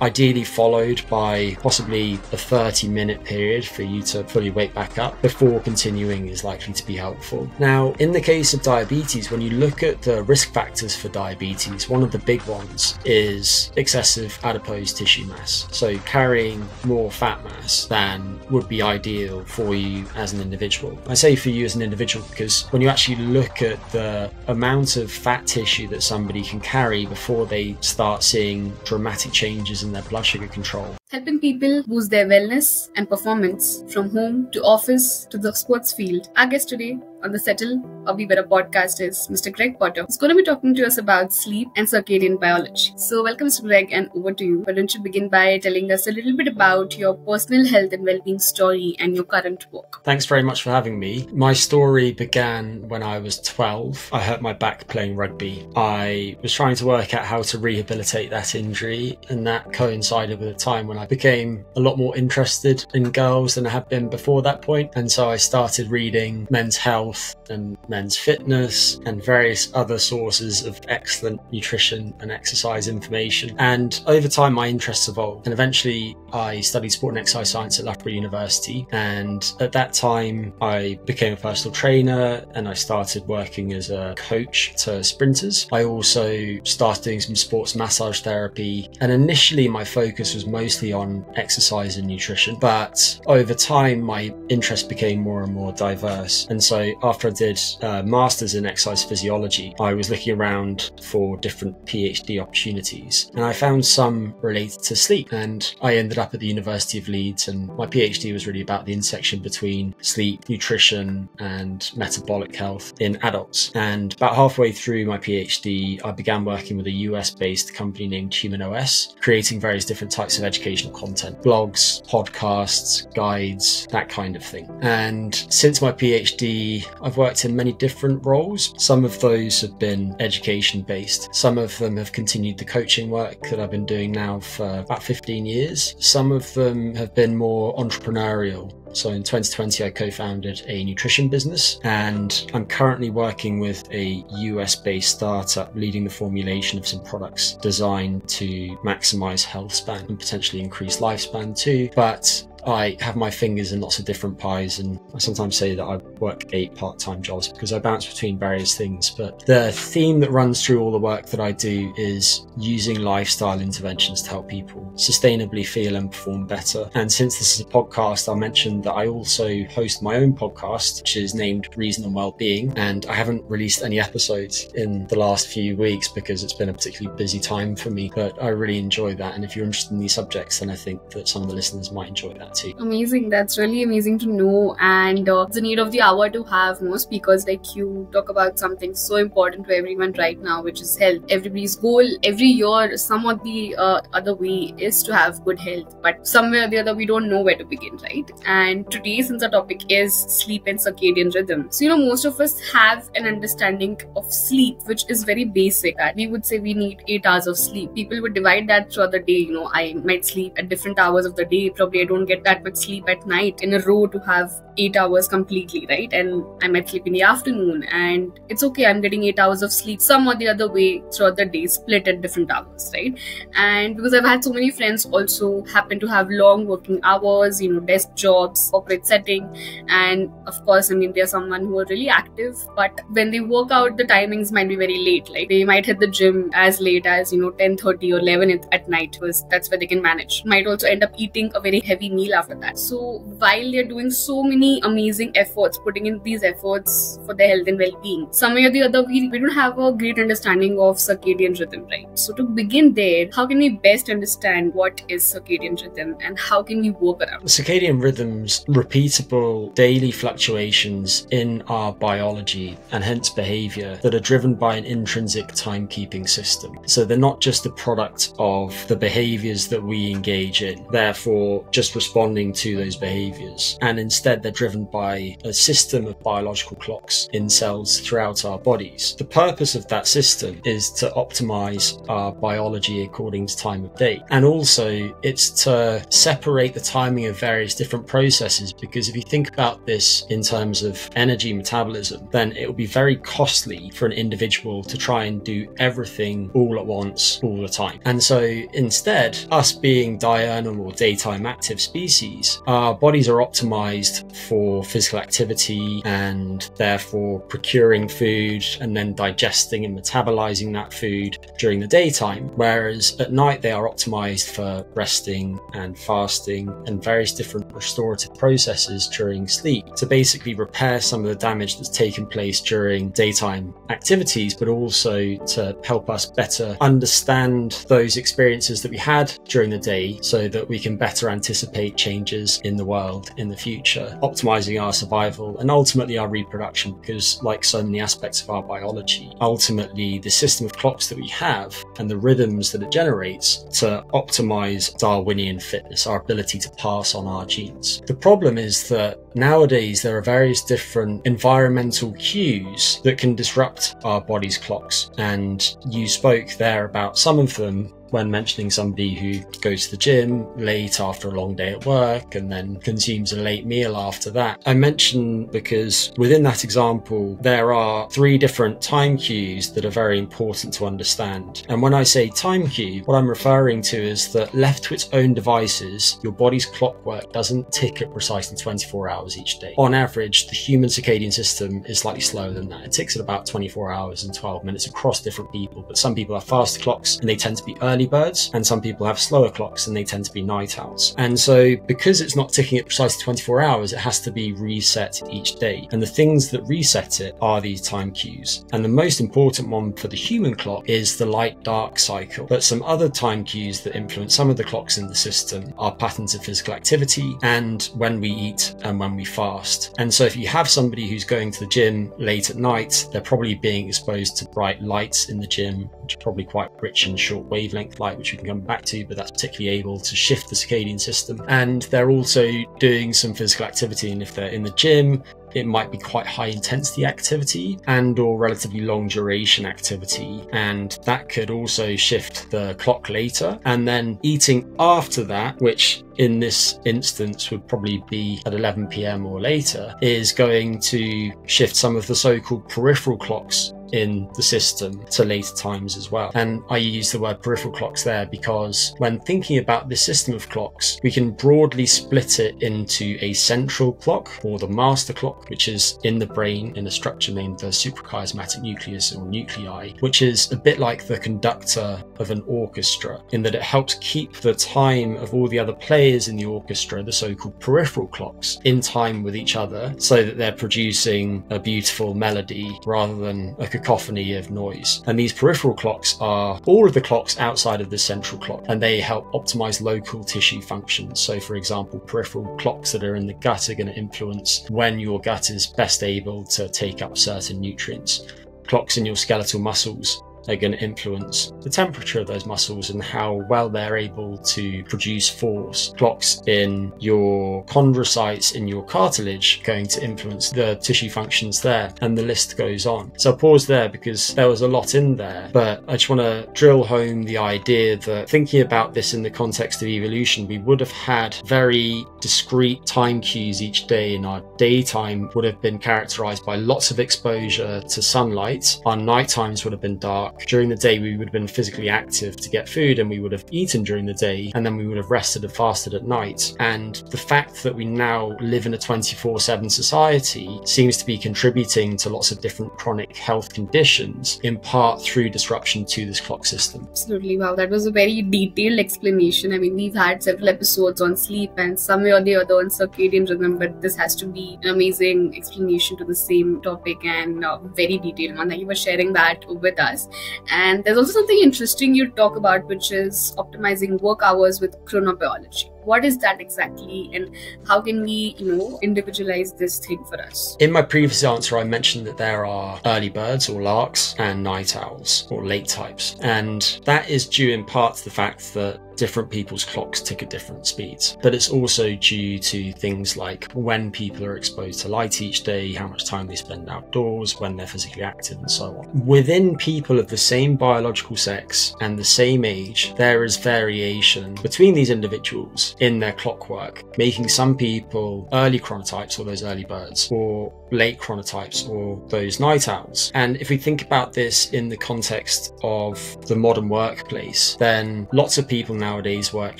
ideally followed by possibly a 30-minute period for you to fully wake back up before continuing is likely to be helpful. Now, in the case of diabetes, when you look at the risk factors for diabetes, one of the big ones is excessive adipose tissue mass. So carrying more fat mass than would be ideal for you as an individual. I say for you as an individual because when you actually look at the amount of fat tissue that somebody can carry before they start seeing dramatic changes in their blood sugar control. Helping people boost their wellness and performance from home to office to the sports field. Our guest today on the Settle or Be Better podcast is Mr. Greg Potter. He's going to be talking to us about sleep and circadian biology. So welcome, Mr. Greg, and over to you. Why don't you begin by telling us a little bit about your personal health and well-being story and your current work? Thanks very much for having me. My story began when I was 12. I hurt my back playing rugby. I was trying to work out how to rehabilitate that injury, and that coincided with a time when I became a lot more interested in girls than I had been before that point. And so I started reading men's health and men's fitness and various other sources of excellent nutrition and exercise information. And over time, my interests evolved. And eventually, I studied sport and exercise science at Loughborough University. And at that time, I became a personal trainer and I started working as a coach to sprinters. I also started doing some sports massage therapy. And initially, my focus was mostly on exercise and nutrition. But over time, my interest became more and more diverse. And so after I did a master's in exercise physiology, I was looking around for different PhD opportunities. And I found some related to sleep. And I ended up at the University of Leeds, and my PhD was really about the intersection between sleep, nutrition, and metabolic health in adults. And about halfway through my PhD, I began working with a US-based company named HumanOS, creating various different types of educational content, blogs, podcasts, guides, that kind of thing. And since my PhD, I've worked in many different roles. Some of those have been education-based. Some of them have continued the coaching work that I've been doing now for about 15 years. Some of them have been more entrepreneurial. So in 2020, I co-founded a nutrition business, and I'm currently working with a US-based startup leading the formulation of some products designed to maximize health span and potentially increase lifespan too. But I have my fingers in lots of different pies, and I sometimes say that I work 8 part-time jobs because I bounce between various things. But the theme that runs through all the work that I do is using lifestyle interventions to help people sustainably feel and perform better. And since this is a podcast, I'll mention that I also host my own podcast, which is named Reason and Wellbeing. And I haven't released any episodes in the last few weeks because it's been a particularly busy time for me, but I really enjoy that. And if you're interested in these subjects, then I think that some of the listeners might enjoy that too. Amazing. That's really amazing to know. And it's the need of the hour to have more speakers like you talk about something so important to everyone right now, which is health. Everybody's goal every year, some of the other way is to have good health, but somewhere or the other, we don't know where to begin, right? And today, since our topic is sleep and circadian rhythm, so most of us have an understanding of sleep, which is very basic. That we would say we need 8 hours of sleep. People would divide that throughout the day. I might sleep at different hours of the day. Probably I don't get that much sleep at night in a row to have 8 hours completely, right? And I might sleep in the afternoon, and it's okay, I'm getting 8 hours of sleep some or the other way throughout the day, split at different hours, right? And because I've had so many friends also happen to have long working hours, desk jobs, corporate setting, and of course, they're someone who are really active, but when they work out, the timings might be very late. Like they might hit the gym as late as 10:30 or 11 at night, because that's where they can manage. Might also end up eating a very heavy meal after that. So while they're doing so many amazing efforts, putting in these efforts for their health and well-being, some way or the other, we don't have a great understanding of circadian rhythm, right? So to begin there, how can we best understand what is circadian rhythm and how can we work around? Circadian rhythms, repeatable daily fluctuations in our biology and hence behavior that are driven by an intrinsic timekeeping system. So they're not just a product of the behaviors that we engage in, therefore just responding to those behaviors. And instead, they're driven by a system of biological clocks in cells throughout our bodies. The purpose of that system is to optimize our biology according to time of day. And also it's to separate the timing of various different processes, because if you think about this in terms of energy metabolism, then it will be very costly for an individual to try and do everything all at once, all the time. And so instead, us being diurnal or daytime active species, our bodies are optimized for physical activity and therefore procuring food and then digesting and metabolizing that food during the daytime, whereas at night they are optimized for resting and fasting and various different restorative processes during sleep to basically repair some of the damage that's taken place during daytime activities, but also to help us better understand those experiences that we had during the day so that we can better anticipate changes in the world in the future, optimizing our survival and ultimately our reproduction, because like so many aspects of our biology, ultimately the system of clocks that we have and the rhythms that it generates to optimize Darwinian fitness, our ability to pass on our genes. The problem is that nowadays there are various different environmental cues that can disrupt our body's clocks, and you spoke there about some of them when mentioning somebody who goes to the gym late after a long day at work and then consumes a late meal after that. I mention because within that example, there are 3 different time cues that are very important to understand. And when I say time cue, what I'm referring to is that left to its own devices, your body's clockwork doesn't tick at precisely 24 hours each day. On average, the human circadian system is slightly slower than that. It ticks at about 24 hours and 12 minutes across different people, but some people have faster clocks and they tend to be early birds, and some people have slower clocks and they tend to be night owls. And so because it's not ticking at precisely 24 hours, it has to be reset each day. And the things that reset it are these time cues. And the most important one for the human clock is the light-dark cycle. But some other time cues that influence some of the clocks in the system are patterns of physical activity and when we eat and when we fast. And so if you have somebody who's going to the gym late at night, they're probably being exposed to bright lights in the gym, which are probably quite rich in short wavelength light, which we can come back to, but that's particularly able to shift the circadian system. And they're also doing some physical activity, and if they're in the gym, it might be quite high intensity activity and or relatively long duration activity, and that could also shift the clock later. And then eating after that, which in this instance would probably be at 11 p.m. or later, is going to shift some of the so-called peripheral clocks in the system to later times as well. And I use the word peripheral clocks there because when thinking about this system of clocks, we can broadly split it into a central clock, or the master clock, which is in the brain in a structure named the suprachiasmatic nucleus or nuclei, which is a bit like the conductor of an orchestra in that it helps keep the time of all the other players in the orchestra, the so-called peripheral clocks, in time with each other so that they're producing a beautiful melody rather than a cacophony of noise. And these peripheral clocks are all of the clocks outside of the central clock, and they help optimize local tissue functions. So for example, peripheral clocks that are in the gut are going to influence when your gut is best able to take up certain nutrients. Clocks in your skeletal muscles are going to influence the temperature of those muscles and how well they're able to produce force. Clocks in your chondrocytes in your cartilage are going to influence the tissue functions there, and the list goes on. So I'll pause there because there was a lot in there, but I just want to drill home the idea that thinking about this in the context of evolution, we would have had very discrete time cues each day. In our daytime would have been characterized by lots of exposure to sunlight. Our night times would have been dark. During the day, we would have been physically active to get food, and we would have eaten during the day, and then we would have rested and fasted at night. And the fact that we now live in a 24/7 society seems to be contributing to lots of different chronic health conditions, in part through disruption to this clock system. Absolutely. Wow, that was a very detailed explanation. I mean, we've had several episodes on sleep and some way or the other on circadian rhythm, but this has to be an amazing explanation to the same topic, and very detailed one. Thank you for sharing that with us. And there's also something interesting you talk about, which is optimizing work hours with chronobiology. What is that exactly, and how can we, individualize this thing for us? In my previous answer, I mentioned that there are early birds or larks and night owls or late types. And that is due in part to the fact that different people's clocks tick at different speeds. But it's also due to things like when people are exposed to light each day, how much time they spend outdoors, when they're physically active, and so on. Within people of the same biological sex and the same age, there is variation between these individuals in their clockwork, making some people early chronotypes, or those early birds, or late chronotypes, or those night owls. And if we think about this in the context of the modern workplace, then lots of people nowadays work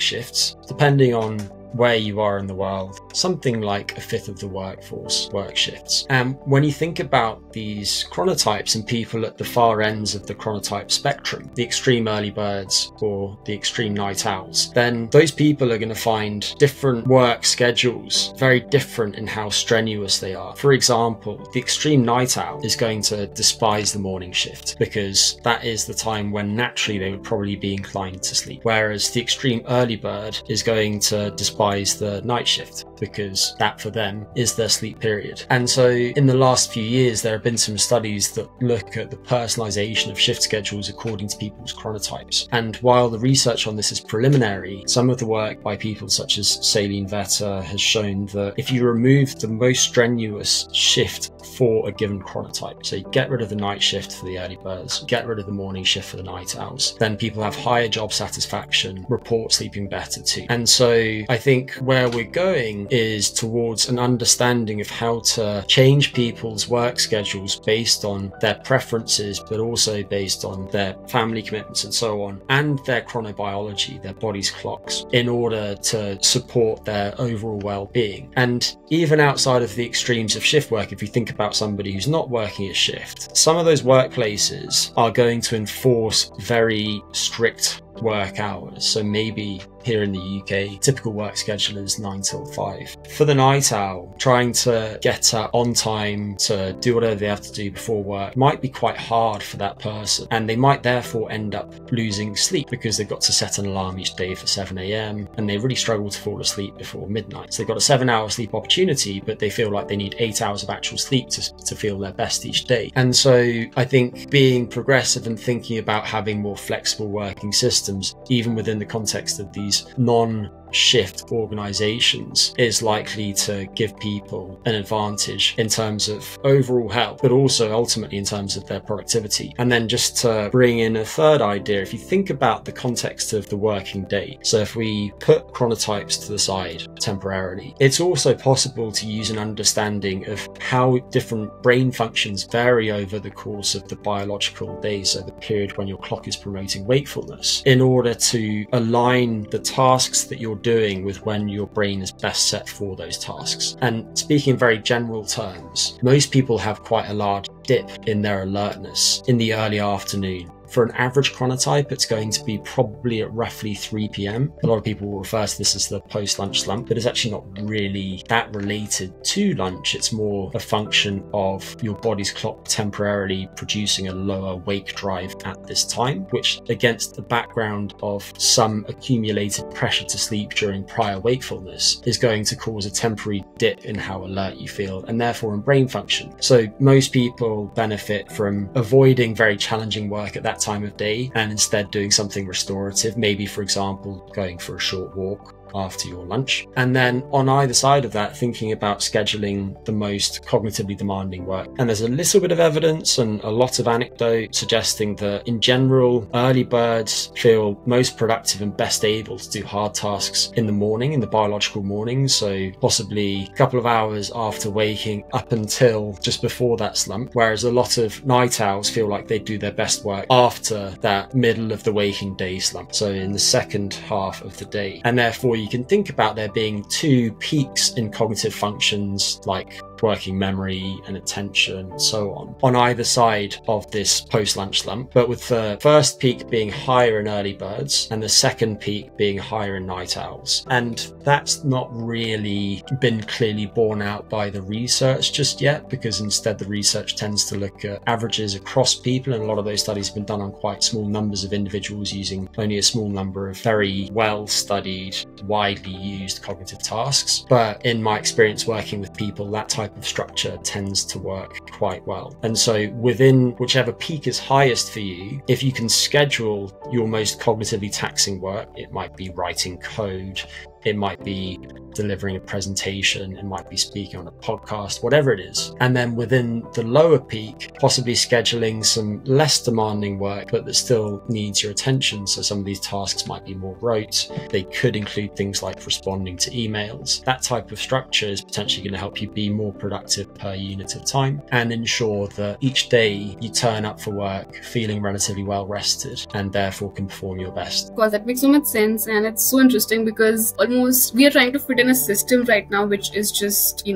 shifts, depending on where you are in the world. Something like a fifth of the workforce work shifts. And when you think about these chronotypes and people at the far ends of the chronotype spectrum, the extreme early birds or the extreme night owls, then those people are going to find different work schedules very different in how strenuous they are. For example, the extreme night owl is going to despise the morning shift because that is the time when naturally they would probably be inclined to sleep. Whereas the extreme early bird is going to despise the night shift because that for them is their sleep period. And so in the last few years, there have been some studies that look at the personalization of shift schedules according to people's chronotypes. And while the research on this is preliminary, some of the work by people such as Saline Vetter has shown that if you remove the most strenuous shift for a given chronotype, so you get rid of the night shift for the early birds, get rid of the morning shift for the night owls, then people have higher job satisfaction, report sleeping better too. And so I think where we're going is towards an understanding of how to change people's work schedules based on their preferences, but also based on their family commitments and so on, and their chronobiology, their body's clocks, in order to support their overall well-being. And even outside of the extremes of shift work, if you think about somebody who's not working a shift, some of those workplaces are going to enforce very strict work hours. So maybe here in the UK, typical work schedule is 9 till 5. For the night owl, trying to get up on time to do whatever they have to do before work might be quite hard for that person, and they might therefore end up losing sleep because they've got to set an alarm each day for 7 a.m. and they really struggle to fall asleep before midnight. So they've got a 7-hour sleep opportunity, but they feel like they need 8 hours of actual sleep to feel their best each day. And so I think being progressive and thinking about having more flexible working systems, even within the context of these non-shift organizations, is likely to give people an advantage in terms of overall health, but also ultimately in terms of their productivity. And then just to bring in a third idea, if you think about the context of the working day, so if we put chronotypes to the side temporarily, it's also possible to use an understanding of how different brain functions vary over the course of the biological day, so the period when your clock is promoting wakefulness, in order to align the tasks that you're doing with when your brain is best set for those tasks. And speaking in very general terms, most people have quite a large dip in their alertness in the early afternoon. For an average chronotype, it's going to be probably at roughly 3 p.m. A lot of people will refer to this as the post-lunch slump, but it's actually not really that related to lunch. It's more a function of your body's clock temporarily producing a lower wake drive at this time, which, against the background of some accumulated pressure to sleep during prior wakefulness, is going to cause a temporary dip in how alert you feel, and therefore in brain function. So most people benefit from avoiding very challenging work at that time of day and instead doing something restorative, maybe for example going for a short walk after your lunch. And then on either side of that, thinking about scheduling the most cognitively demanding work. And there's a little bit of evidence and a lot of anecdote suggesting that in general, early birds feel most productive and best able to do hard tasks in the morning, in the biological morning, so possibly a couple of hours after waking up until just before that slump, whereas a lot of night owls feel like they do their best work after that middle of the waking day slump, so in the second half of the day. And therefore you can think about there being two peaks in cognitive functions like working memory and attention and so on either side of this post-lunch slump, but with the first peak being higher in early birds and the second peak being higher in night owls. And that's not really been clearly borne out by the research just yet, because instead the research tends to look at averages across people, and a lot of those studies have been done on quite small numbers of individuals using only a small number of very well studied, widely used cognitive tasks. But in my experience working with people, that type type of structure tends to work quite well. And so within whichever peak is highest for you, if you can schedule your most cognitively taxing work, it might be writing code, it might be delivering a presentation, it might be speaking on a podcast, whatever it is. And then within the lower peak, possibly scheduling some less demanding work, but that still needs your attention. So some of these tasks might be more rote. They could include things like responding to emails. That type of structure is potentially going to help you be more productive per unit of time and ensure that each day you turn up for work feeling relatively well rested and therefore can perform your best. Of course, that makes so much sense, and it's so interesting because almost we are trying to fit in a system right now which is just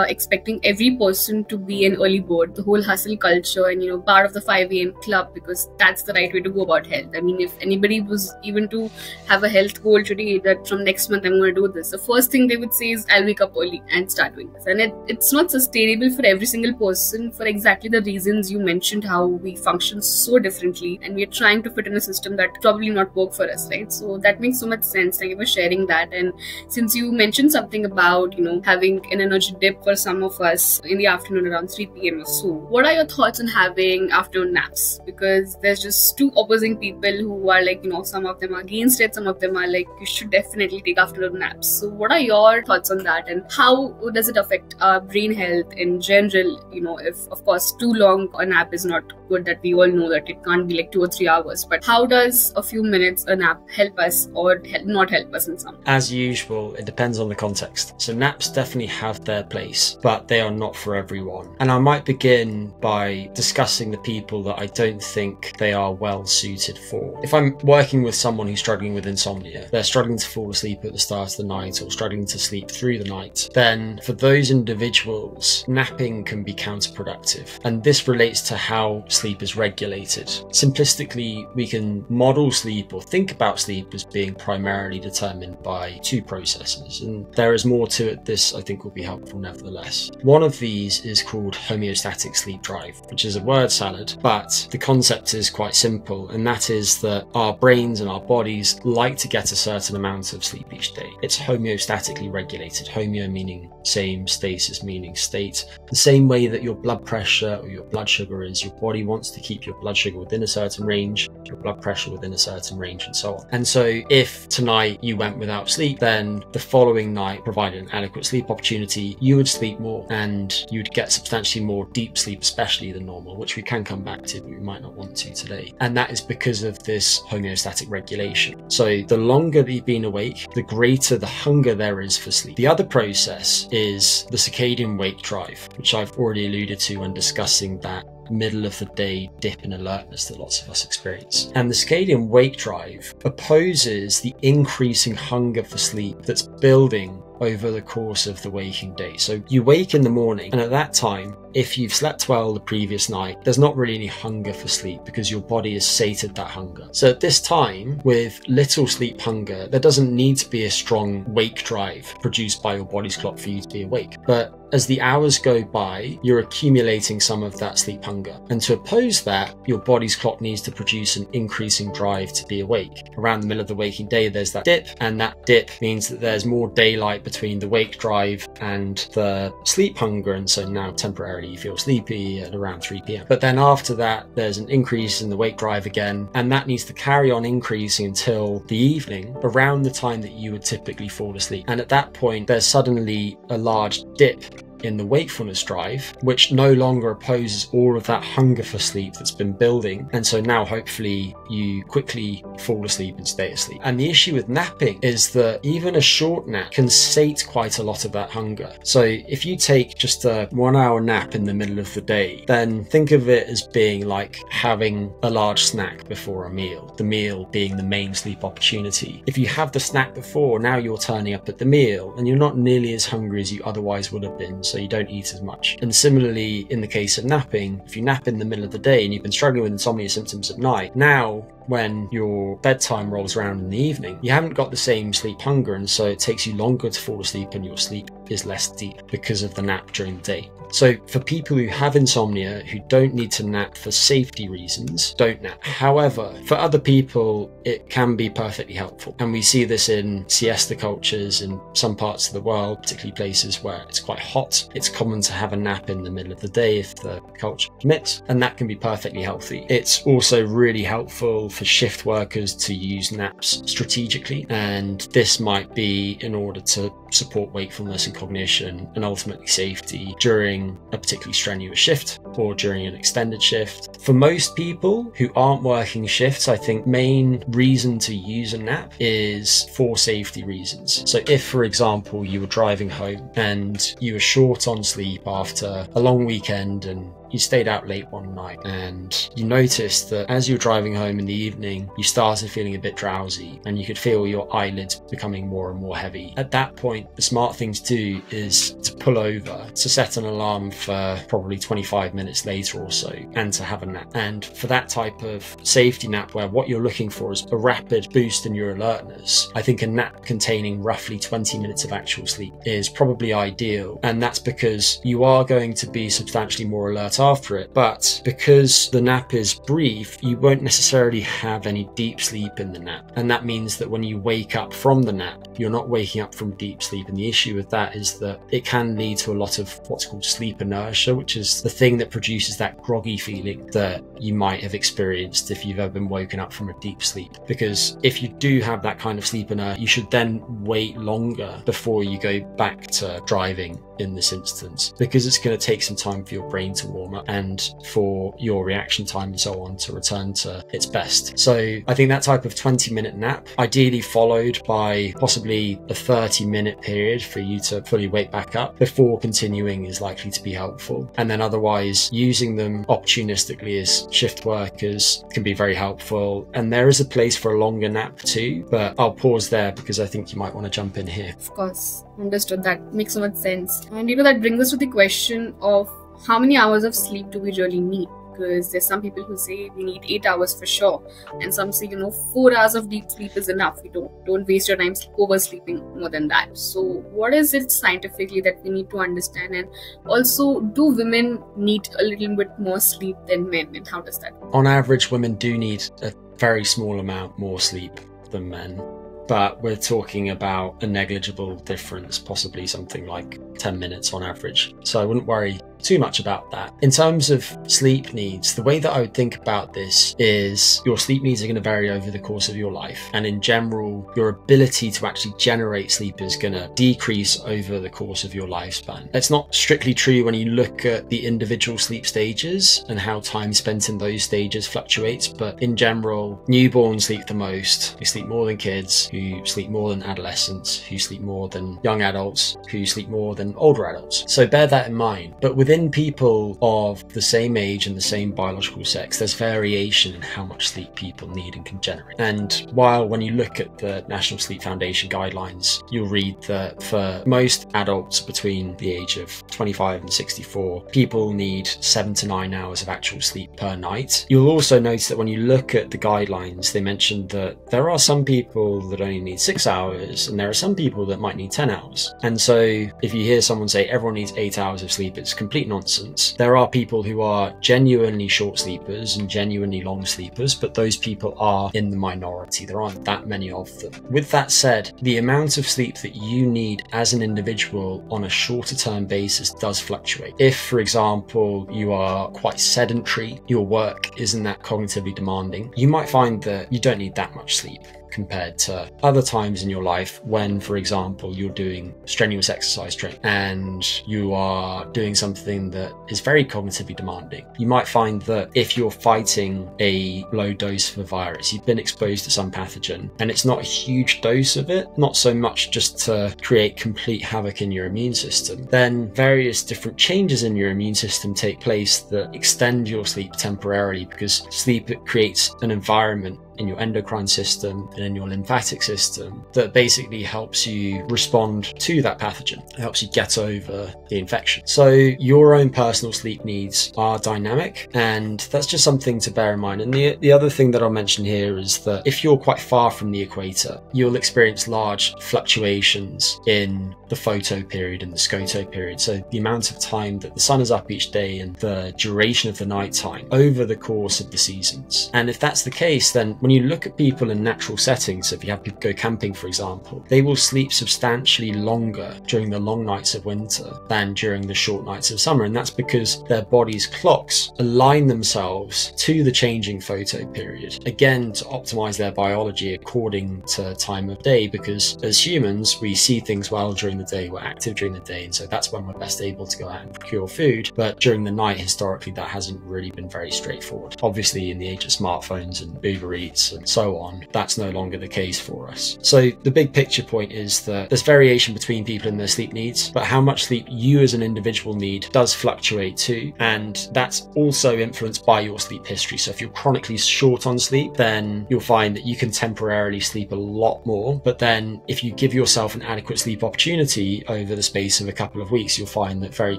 expecting every person to be an early bird, the whole hustle culture, and part of the 5 a.m. club, because that's the right way to go about health. I mean, if anybody was even to have a health goal today that from next month I'm going to do this, the first thing they would say is I'll wake up early and start doing this. And it's not sustainable for every single person for exactly the reasons you mentioned, how we function so differently and we're trying to fit in a system that probably not work for us, right? So that makes so much sense. Thank you for sharing that. And since you mentioned something about having an energy dip for some of us in the afternoon around 3 p.m. or so, what are your thoughts on having afternoon naps? Because there's just two opposing people who are like, some of them are against it, some of them are like, you should definitely take afternoon naps. So what are your thoughts on that, and how does it affect our brain health in general? If of course too long a nap is not good, that we all know that it can't be like 2 or 3 hours, but how does a few minutes a nap help us or not help us in some? As usual, it depends on the context. So naps definitely have their place, but they are not for everyone. And I might begin by discussing the people that I don't think they are well suited for. If I'm working with someone who's struggling with insomnia, they're struggling to fall asleep at the start of the night or struggling to sleep through the night, then for those individuals, napping can be counterproductive. And this relates to how sleep is regulated. Simplistically, we can model sleep or think about sleep as being primarily determined by two processes, and there is more to it. This I think will be helpful nevertheless. One of these is called homeostatic sleep drive, which is a word salad, but the concept is quite simple, and that is that our brains and our bodies like to get a certain amount of sleep each day. It's homeostatically regulated, homeo meaning same, stasis meaning state. The same way that your blood pressure or your blood sugar is, your body wants to keep your blood sugar within a certain range, your blood pressure within a certain range, and so on. And so if tonight you went without sleep, then the following night, provided an adequate sleep opportunity, you would sleep more and you'd get substantially more deep sleep, especially than normal, which we can come back to, but we might not want to today. And that is because of this homeostatic regulation. So the longer that you've been awake, the greater the hunger there is for sleep. The other process is the circadian wake drive, which I've already alluded to when discussing that middle of the day dip in alertness that lots of us experience. And the circadian wake drive opposes the increasing hunger for sleep that's building over the course of the waking day. So you wake in the morning, and at that time, if you've slept well the previous night, there's not really any hunger for sleep because your body has sated that hunger. So at this time, with little sleep hunger, there doesn't need to be a strong wake drive produced by your body's clock for you to be awake. But as the hours go by, you're accumulating some of that sleep hunger. And to oppose that, your body's clock needs to produce an increasing drive to be awake. Around the middle of the waking day, there's that dip, and that dip means that there's more daylight between the wake drive and the sleep hunger, and so now temporarily you feel sleepy at around 3 p.m. But then after that, there's an increase in the wake drive again, and that needs to carry on increasing until the evening, around the time that you would typically fall asleep. And at that point, there's suddenly a large dip in the wakefulness drive, which no longer opposes all of that hunger for sleep that's been building. And so now hopefully you quickly fall asleep and stay asleep. And the issue with napping is that even a short nap can sate quite a lot of that hunger. So if you take just a 1 hour nap in the middle of the day, then think of it as being like having a large snack before a meal, the meal being the main sleep opportunity. If you have the snack before, now you're turning up at the meal and you're not nearly as hungry as you otherwise would have been, so you don't eat as much. And similarly, in the case of napping, if you nap in the middle of the day and you've been struggling with insomnia symptoms at night, now when your bedtime rolls around in the evening, you haven't got the same sleep hunger, and so it takes you longer to fall asleep and your sleep is less deep because of the nap during the day. So for people who have insomnia, who don't need to nap for safety reasons, don't nap. However, for other people, it can be perfectly helpful. And we see this in siesta cultures in some parts of the world, particularly places where it's quite hot. It's common to have a nap in the middle of the day if the culture permits, and that can be perfectly healthy. It's also really helpful for shift workers to use naps strategically, and this might be in order to support wakefulness and cognition and ultimately safety during a particularly strenuous shift or during an extended shift. For most people who aren't working shifts, I think main reason to use a nap is for safety reasons. So if, for example, you were driving home and you were short on sleep after a long weekend and you stayed out late one night and you noticed that as you were driving home in the evening, you started feeling a bit drowsy and you could feel your eyelids becoming more and more heavy. At that point, the smart thing to do is to pull over, to set an alarm for probably 25 minutes later or so, and to have a nap. And for that type of safety nap where what you're looking for is a rapid boost in your alertness, I think a nap containing roughly 20 minutes of actual sleep is probably ideal. And that's because you are going to be substantially more alert after it, but because the nap is brief, you won't necessarily have any deep sleep in the nap, and that means that when you wake up from the nap, you're not waking up from deep sleep. And the issue with that is that it can lead to a lot of what's called sleep inertia, which is the thing that produces that groggy feeling that you might have experienced if you've ever been woken up from a deep sleep. Because if you do have that kind of sleep inertia, you should then wait longer before you go back to driving in this instance, because it's going to take some time for your brain to warm up and for your reaction time and so on to return to its best. So I think that type of 20-minute nap, ideally followed by possibly a 30-minute period for you to fully wake back up before continuing, is likely to be helpful. And then otherwise, using them opportunistically as shift workers can be very helpful. And there is a place for a longer nap too, but I'll pause there because I think you might want to jump in here. Of course, understood. That makes so much sense. And that brings us to the question of how many hours of sleep do we really need? Because there's some people who say we need 8 hours for sure, and some say 4 hours of deep sleep is enough. We don't waste your time oversleeping more than that. So what is it scientifically that we need to understand? And also, do women need a little bit more sleep than men, and how does that work? On average, women do need a very small amount more sleep than men, but we're talking about a negligible difference, possibly something like 10 minutes on average. So I wouldn't worry too much about that. In terms of sleep needs, the way that I would think about this is your sleep needs are going to vary over the course of your life. And in general, your ability to actually generate sleep is going to decrease over the course of your lifespan. That's not strictly true when you look at the individual sleep stages and how time spent in those stages fluctuates. But in general, newborns sleep the most, who sleep more than kids, who sleep more than adolescents, who sleep more than young adults, who sleep more than older adults. So bear that in mind. But within people of the same age and the same biological sex, there's variation in how much sleep people need and can generate. And while when you look at the National Sleep Foundation guidelines, you'll read that for most adults between the age of 25 and 64, people need 7 to 9 hours of actual sleep per night. You'll also notice that when you look at the guidelines, they mentioned that there are some people that only need 6 hours and there are some people that might need 10 hours. And so if you hear someone say everyone needs 8 hours of sleep, it's complete nonsense. There are people who are genuinely short sleepers and genuinely long sleepers, but those people are in the minority. There aren't that many of them. With that said, the amount of sleep that you need as an individual on a shorter term basis does fluctuate. If, for example, you are quite sedentary, your work isn't that cognitively demanding, you might find that you don't need that much sleep compared to other times in your life when, for example, you're doing strenuous exercise training and you are doing something that is very cognitively demanding. You might find that if you're fighting a low dose of a virus, you've been exposed to some pathogen and it's not a huge dose of it, not so much just to create complete havoc in your immune system, then various different changes in your immune system take place that extend your sleep temporarily, because sleep creates an environment in your endocrine system and in your lymphatic system that basically helps you respond to that pathogen. It helps you get over the infection. So your own personal sleep needs are dynamic, and that's just something to bear in mind. And the other thing that I'll mention here is that if you're quite far from the equator, you'll experience large fluctuations in the photo period and the scoto period. So the amount of time that the sun is up each day and the duration of the night time over the course of the seasons. And if that's the case, then when you look at people in natural settings, so if you have people go camping, for example, they will sleep substantially longer during the long nights of winter than during the short nights of summer. And that's because their body's clocks align themselves to the changing photo period, again, to optimize their biology according to time of day, because as humans, we see things well during the day, we're active during the day, and so that's when we're best able to go out and procure food. But during the night, historically, that hasn't really been very straightforward. Obviously, in the age of smartphones and Uber Eats and so on, that's no longer the case for us. So the big picture point is that there's variation between people in their sleep needs, but how much sleep you as an individual need does fluctuate too, and that's also influenced by your sleep history. So if you're chronically short on sleep, then you'll find that you can temporarily sleep a lot more, but then if you give yourself an adequate sleep opportunity over the space of a couple of weeks, you'll find that very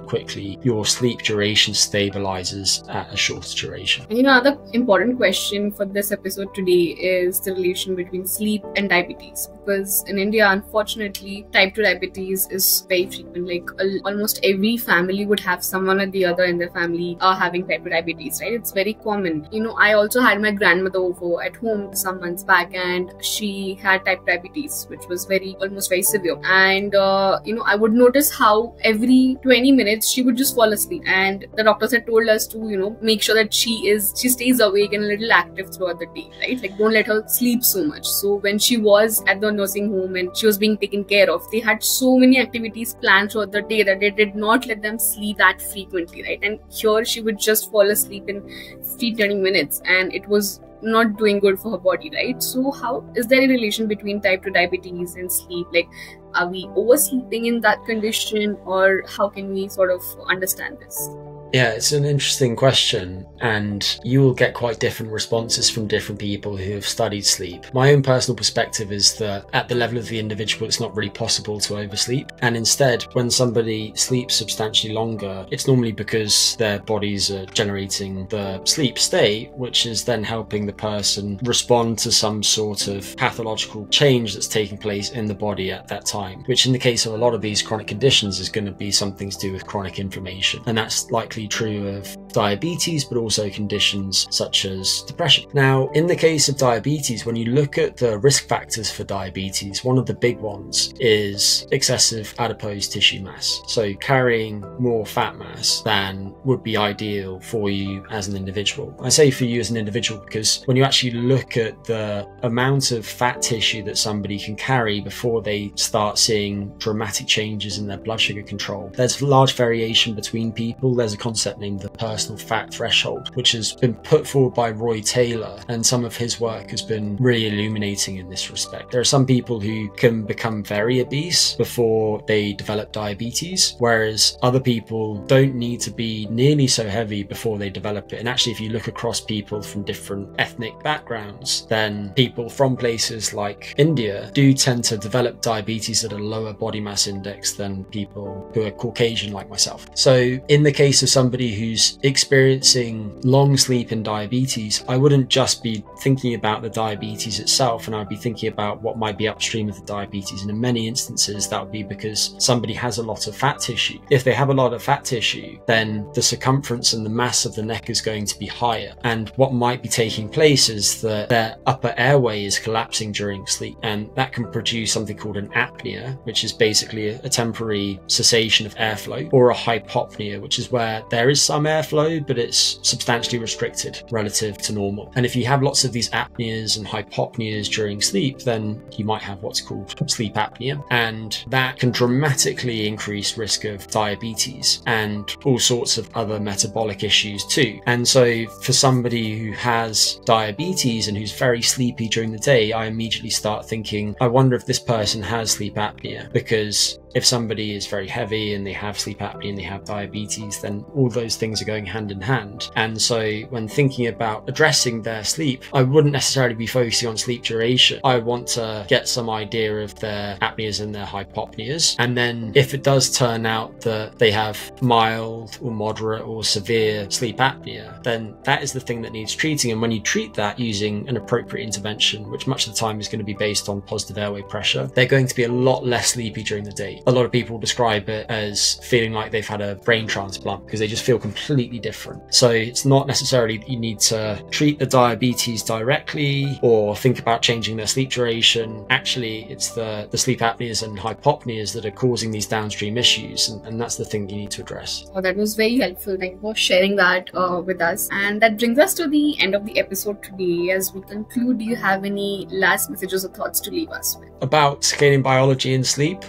quickly your sleep duration stabilizes at a shorter duration. And another important question for this episode today is the relation between sleep and diabetes, because in India, unfortunately, type 2 diabetes is very frequent. Like almost every family would have someone or the other in their family having type 2 diabetes, right? It's very common. I also had my grandmother over at home some months back, and she had type 2 diabetes, which was almost very severe. And I would notice how every 20 minutes she would just fall asleep, and the doctors had told us to make sure that she stays awake and a little active throughout the day, right? Like, don't let her sleep so much. So when she was at the nursing home and she was being taken care of, they had so many activities planned throughout the day that they did not let them sleep that frequently, right? And here she would just fall asleep in 15-20 minutes, and it was not doing good for her body, right? So how is there a relation between type 2 diabetes and sleep? Like, are we oversleeping in that condition, or how can we sort of understand this? Yeah, it's an interesting question, and you will get quite different responses from different people who have studied sleep. My own personal perspective is that at the level of the individual, it's not really possible to oversleep. And instead, when somebody sleeps substantially longer, it's normally because their bodies are generating the sleep state, which is then helping the person respond to some sort of pathological change that's taking place in the body at that time, which in the case of a lot of these chronic conditions is going to be something to do with chronic inflammation. And that's likely true of diabetes, but also conditions such as depression. Now, in the case of diabetes, when you look at the risk factors for diabetes, one of the big ones is excessive adipose tissue mass. So carrying more fat mass than would be ideal for you as an individual. I say for you as an individual because when you actually look at the amount of fat tissue that somebody can carry before they start seeing dramatic changes in their blood sugar control, there's large variation between people. There's a concept named the personal fat threshold, which has been put forward by Roy Taylor, and some of his work has been really illuminating in this respect. There are some people who can become very obese before they develop diabetes, whereas other people don't need to be nearly so heavy before they develop it. And actually, if you look across people from different ethnic backgrounds, then people from places like India do tend to develop diabetes at a lower body mass index than people who are Caucasian like myself. So in the case of somebody who's experiencing long sleep and diabetes, I wouldn't just be thinking about the diabetes itself, and I'd be thinking about what might be upstream of the diabetes. And in many instances, that would be because somebody has a lot of fat tissue. If they have a lot of fat tissue, then the circumference and the mass of the neck is going to be higher. And what might be taking place is that their upper airway is collapsing during sleep, and that can produce something called an apnea, which is basically a temporary cessation of airflow, or a hypopnea, which is where there is some airflow, but it's substantially restricted relative to normal. And if you have lots of these apneas and hypopneas during sleep, then you might have what's called sleep apnea, and that can dramatically increase risk of diabetes and all sorts of other metabolic issues too. And so for somebody who has diabetes and who's very sleepy during the day, I immediately start thinking, I wonder if this person has sleep apnea, because if somebody is very heavy and they have sleep apnea and they have diabetes, then all those things are going hand in hand. And so when thinking about addressing their sleep, I wouldn't necessarily be focusing on sleep duration. I want to get some idea of their apneas and their hypopneas. And then if it does turn out that they have mild or moderate or severe sleep apnea, then that is the thing that needs treating. And when you treat that using an appropriate intervention, which much of the time is going to be based on positive airway pressure, they're going to be a lot less sleepy during the day. A lot of people describe it as feeling like they've had a brain transplant because they just feel completely different. So it's not necessarily that you need to treat the diabetes directly or think about changing their sleep duration. Actually, it's the sleep apneas and hypopneas that are causing these downstream issues, and that's the thing that you need to address. Oh, that was very helpful. Thank you for sharing that with us. And that brings us to the end of the episode today. As we conclude, do you have any last messages or thoughts to leave us with? About circadian biology and sleep?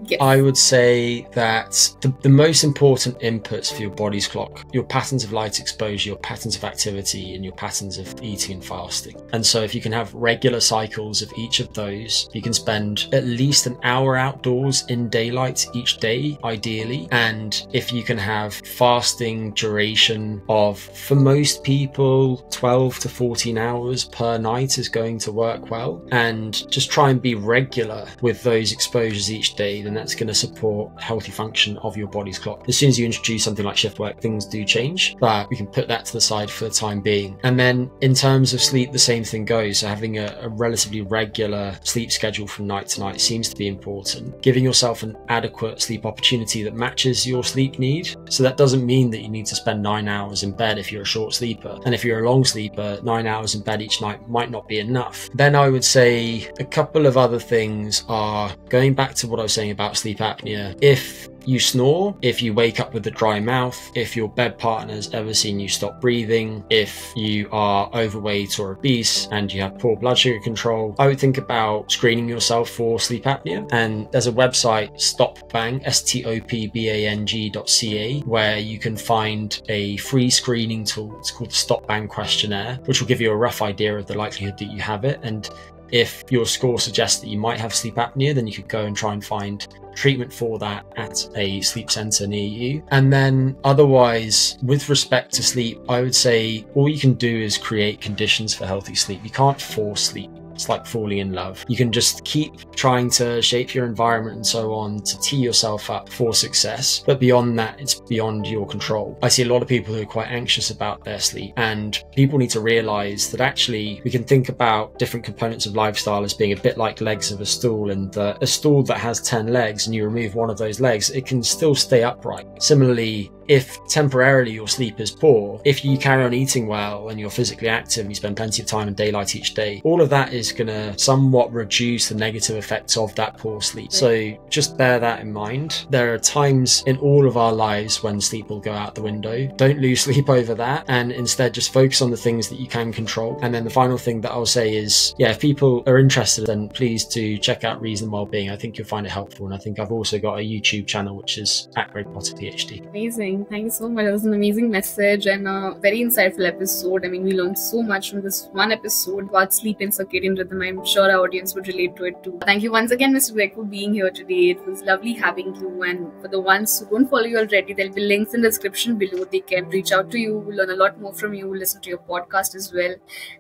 Yes. I would say that the most important inputs for your body's clock, your patterns of light exposure, your patterns of activity, and your patterns of eating and fasting. And so if you can have regular cycles of each of those, you can spend at least an hour outdoors in daylight each day, ideally. And if you can have fasting duration of, for most people, 12 to 14 hours per night is going to work well. And just try and be regular with those exposures each day, then that's going to support healthy function of your body's clock. As soon as you introduce something like shift work, things do change, but we can put that to the side for the time being. And then in terms of sleep, the same thing goes. So having a relatively regular sleep schedule from night to night seems to be important. Giving yourself an adequate sleep opportunity that matches your sleep need. So that doesn't mean that you need to spend 9 hours in bed if you're a short sleeper. And if you're a long sleeper, 9 hours in bed each night might not be enough. Then I would say a couple of other things are going back to what I was saying about sleep apnea. If you snore, if you wake up with a dry mouth, if your bed partner's ever seen you stop breathing, if you are overweight or obese and you have poor blood sugar control, I would think about screening yourself for sleep apnea. And there's a website, StopBang, STOPBANG.ca, where you can find a free screening tool. It's called the StopBang questionnaire, which will give you a rough idea of the likelihood that you have it. And if your score suggests that you might have sleep apnea, then you could go and try and find treatment for that at a sleep center near you. And then otherwise, with respect to sleep, I would say all you can do is create conditions for healthy sleep. You can't force sleep. It's like falling in love. You can just keep trying to shape your environment and so on to tee yourself up for success. But beyond that, it's beyond your control. I see a lot of people who are quite anxious about their sleep, and people need to realize that actually we can think about different components of lifestyle as being a bit like legs of a stool, and a stool that has 10 legs and you remove one of those legs, it can still stay upright. Similarly, if temporarily your sleep is poor, if you carry on eating well and you're physically active and you spend plenty of time in daylight each day, all of that is going to somewhat reduce the negative effects of that poor sleep. So just bear that in mind. There are times in all of our lives when sleep will go out the window. Don't lose sleep over that, and instead just focus on the things that you can control. And then the final thing that I'll say is, if people are interested, then please do check out Reason Wellbeing. I think you'll find it helpful. And I think I've also got a YouTube channel, which is @GregPotterPhD. Amazing. Thank you so much. That was an amazing message and a very insightful episode. I mean, we learned so much from this one episode about sleep and circadian rhythm. I'm sure our audience would relate to it too. Thank you once again, Mr. Greg, for being here today. It was lovely having you. And for the ones who don't follow you already, there'll be links in the description below. They can reach out to you, learn a lot more from you, listen to your podcast as well,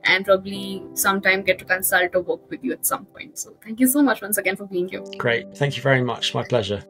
and probably sometime get to consult or work with you at some point. So thank you so much once again for being here. Great. Thank you very much. My pleasure.